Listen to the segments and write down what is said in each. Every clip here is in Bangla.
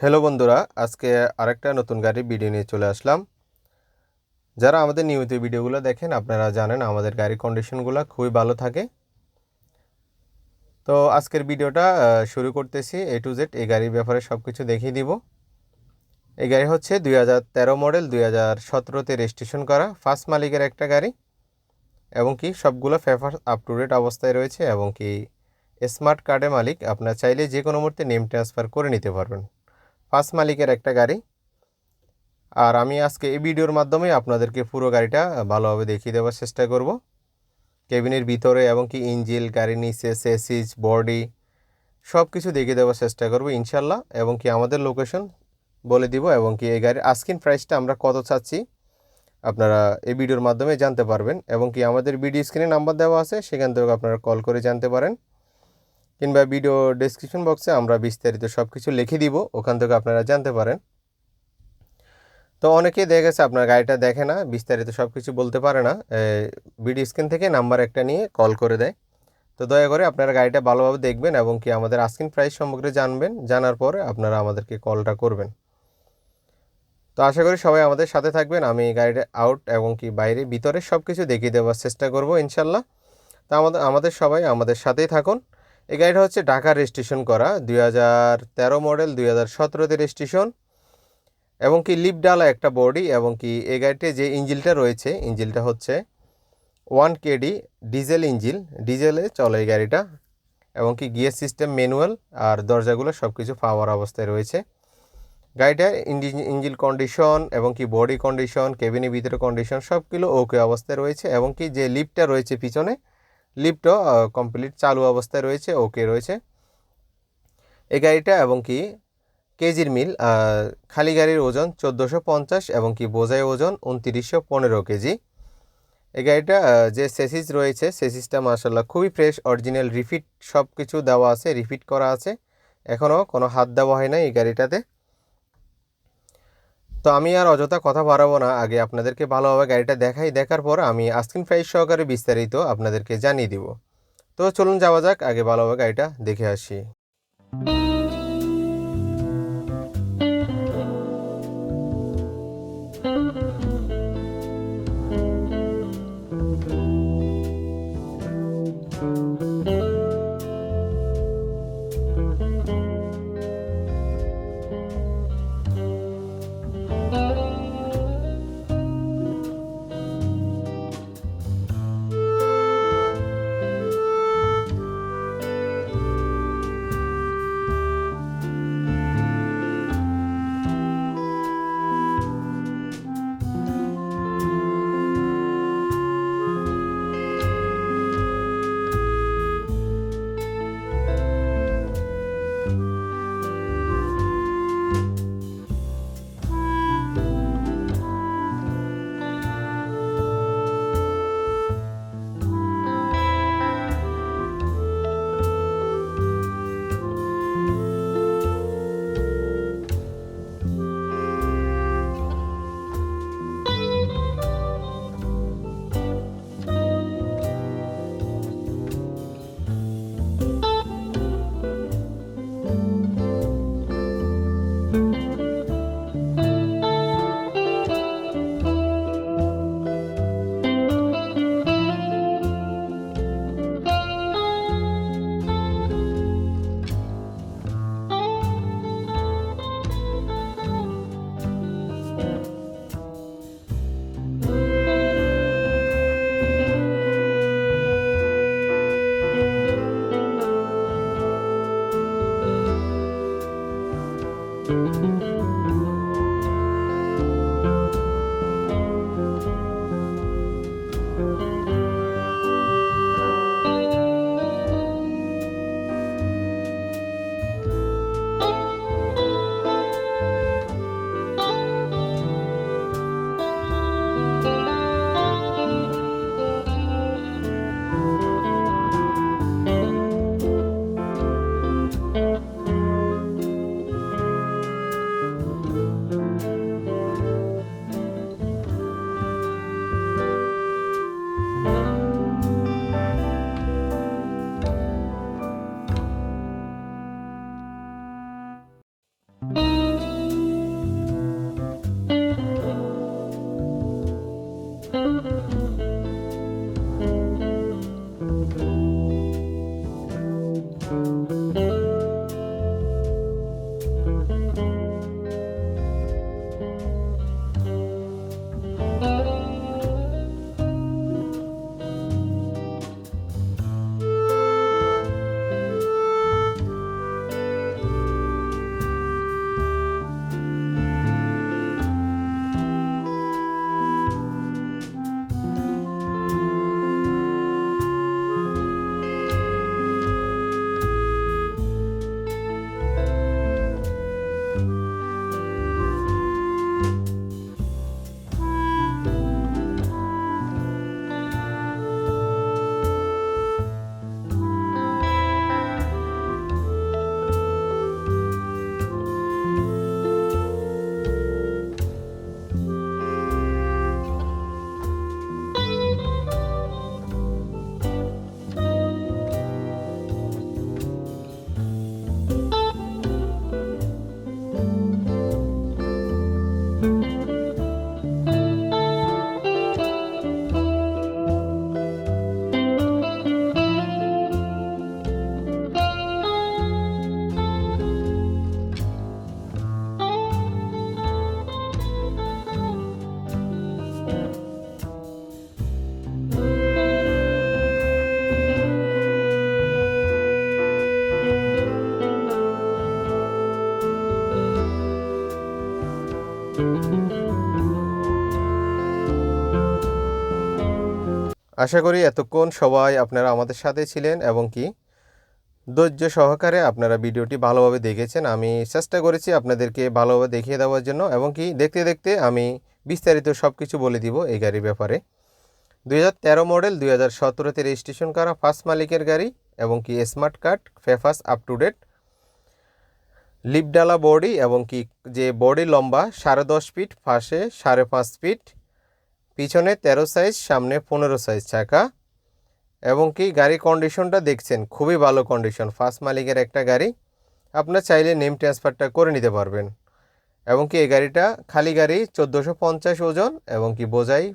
হ্যালো বন্ধুরা, আজকে আরেকটা নতুন গাড়ির ভিডিও নিয়ে চলে আসলাম। যারা আমাদের নিয়মিত ভিডিওগুলো দেখেন আপনারা জানেন আমাদের গাড়ির কন্ডিশনগুলো খুবই ভালো থাকে। তো আজকের ভিডিওটা শুরু করতেছি A to Z এই গাড়ির ব্যাপারে সব কিছু দেখিয়ে দিব। এই গাড়ি হচ্ছে 2013 মডেল, 2017তে রেজিস্ট্রেশন করা ফার্স্ট মালিকের একটা গাড়ি এবং কি সবগুলো পেপার আপ টু ডেট অবস্থায় রয়েছে এবং কি স্মার্ট কার্ডের মালিক, আপনারা চাইলে যে কোনো মুহূর্তে নেম ট্রান্সফার করে নিতে পারবেন। ফার্স্ট মালিকের একটা গাড়ি। আর আমি আজকে এই ভিডিওর মাধ্যমে আপনাদেরকে পুরো গাড়িটা ভালোভাবে দেখিয়ে দেওয়ার চেষ্টা করব। কেবিনের ভিতরে এবং কি ইঞ্জিন, গাড়ির নিচে, চেসিস, বডি সব কিছু দেখিয়ে দেওয়ার চেষ্টা করব ইনশাল্লাহ। এবং কি আমাদের লোকেশন বলে দিব এবং কি এই গাড়ির আস্কিং প্রাইসটা আমরা কত চাচ্ছি আপনারা এই ভিডিওর মাধ্যমে জানতে পারবেন। এবং কি আমাদের ভিডিও স্ক্রিনে নাম্বার দেওয়া আছে, সেখান থেকে আপনারা কল করে জানতে পারেন, কিংবা ভিডিও ডেসক্রিপশন বক্সে আমরা বিস্তারিত সব কিছু লিখে দিব, ওখান থেকে আপনারা জানতে পারেন। তো অনেকেই দেখা গেছে আপনার গাড়িটা দেখে না, বিস্তারিত সব কিছু বলতে পারে না, ভিডিও স্ক্রিন থেকে নাম্বার একটা নিয়ে কল করে দেয়। তো দয়া করে আপনারা গাড়িটা ভালোভাবে দেখবেন এবং কি আমাদের আস্কিং প্রাইস সম্পর্কে জানবেন, জানার পরে আপনারা আমাদেরকে কলটা করবেন। তো আশা করি সবাই আমাদের সাথে থাকবেন। আমি গাড়িটা আউট এবং কি বাইরে ভিতরে সব কিছু দেখিয়ে দেওয়ার চেষ্টা করব ইনশাল্লাহ। তো আমাদের সবাই আমাদের সাথেই থাকুন। এই গাড়িটা হচ্ছে ঢাকা রেজিস্ট্রেশন করা, 2013 মডেল, 2017তে রেজিস্ট্রেশন এবং কি লিপ ডালা একটা বডি। এবং কি এই গাড়িতে যে ইঞ্জিনটা রয়েছে, ইঞ্জিনটা হচ্ছে 1 কেডি ডিজেল ইঞ্জিন, ডিজেলে চলে এই গাড়িটা। এবং কি গিয়ার সিস্টেম ম্যানুয়াল, আর দরজাগুলো সব কিছু পাওয়ার অবস্থায় রয়েছে। গাড়িটার ইঞ্জিন কন্ডিশন এবং কি বডি কন্ডিশন, কেবিনের ভিতরে কন্ডিশন সবগুলো ওকে অবস্থায় রয়েছে। এবং কি যে লিফটটা রয়েছে পিছনে, লিফটও কমপ্লিট চালু অবস্থায় রয়েছে, ওকে রয়েছে এই গাড়িটা। এবং কি কেজির মিল, খালি গাড়ির ওজন 1450 এবং কি বোঝাই ওজন 2915 কেজি। এই গাড়িটা যে সেসিস রয়েছে, সেসিসটা মাশাআল্লাহ খুবই ফ্রেশ, অরিজিনাল, রিফিট সব কিছু দেওয়া আছে, রিফিট করা আছে, এখনও কোনো হাত দেওয়া হয় না এই গাড়িটাতে। তো আমি আর অযথা কথা বাড়াবো না, আগে আপনাদেরকে ভালোভাবে গাড়িটা দেখাই, দেখার পর আমি আস্কিং প্রাইস সহকারে বিস্তারিত আপনাদেরকে জানিয়ে দিব। তো চলুন যাওয়া যাক, আগে ভালোভাবে গাড়িটা দেখে আসি। আশা করি এতক্ষণ সবাই আপনারা আমাদের সাথে ছিলেন এবং কি ধৈর্য সহকারে আপনারা ভিডিওটি ভালোভাবে দেখেছেন। আমি চেষ্টা করেছি আপনাদেরকে ভালোভাবে দেখিয়ে দেওয়ার জন্য এবং কি দেখতে দেখতে আমি বিস্তারিত সব কিছু বলে দিব এই গাড়ির ব্যাপারে। 2013 মডেল 2017তে রেজিস্ট্রেশন করা ফার্স্ট মালিকের গাড়ি এবং কি smart card, papers up to date, লিপডালা বডি এবং কি যে বডি লম্বা 10.5 ফিট, পাশে 5.5 ফিট, পিছনে 13 সাইজ, সামনে 15 সাইজ চাকা এবং কি গাড়ি কন্ডিশনটা দেখছেন খুবই ভালো কন্ডিশন। ফার্স্ট মালিকের একটা গাড়ি, আপনার চাইলে নেম ট্রান্সফারটা করে নিতে পারবেন এবং কি এই গাড়িটা খালি গাড়ি 1450 ওজন এবং কি বোঝাই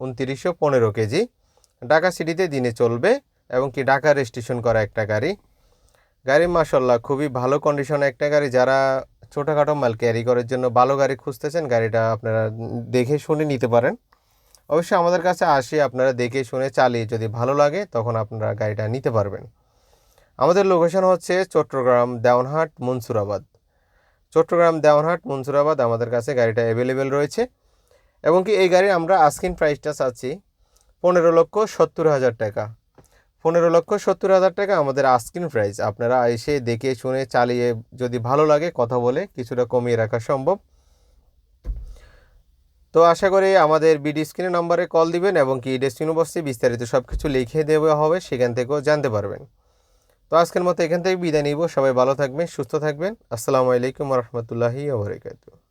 2915 কেজি। ঢাকা সিটিতে দিনে চলবে এবং কি ঢাকা রেজিস্ট্রেশন করা একটা গাড়ি। গাড়ি মাশাআল্লাহ খুবই ভালো কন্ডিশনে একটা গাড়ি। যারা ছোটোখাটো মাল ক্যারি করার জন্য ভালো গাড়ি খুঁজতেছেন, গাড়িটা আপনারা দেখে শুনে নিতে পারেন। অবশ্যই আমাদের কাছে আসে আপনারা দেখে শুনে চালিয়ে যদি ভালো লাগে তখন আপনারা গাড়িটা নিতে পারবেন। আমাদের লোকেশন হচ্ছে চট্টগ্রাম দেওয়ানহাট মনসুরাবাদ। চট্টগ্রাম দেওয়ানহাট মনসুরাবাদ আমাদের কাছে গাড়িটা অ্যাভেলেবেল রয়েছে এবং কি এই গাড়ির আমরা আস্কিং প্রাইসটা চাচ্ছি 15,70,000 টাকা। 15,70,000 টাকা আমাদের আস্কিং প্রাইস। আপনারা এসে দেখে শুনে চালিয়ে যদি ভালো লাগে কথা বলে কিছুটা কমিয়ে রাখা সম্ভব। তো আশা করি আমাদের বিডি স্ক্রিনের নাম্বারে কল দিবেন এবং কি ডেস্টিনি বক্সে বিস্তারিত সব কিছু লিখে দেওয়া হবে, সেখান থেকেও জানতে পারবেন। তো আজকের মতো এখান থেকে বিদায় নিব। সবাই ভালো থাকবেন, সুস্থ থাকবেন। আসসালামু আলাইকুম ওয়া রাহমাতুল্লাহি ওয়া বারাকাতুহু।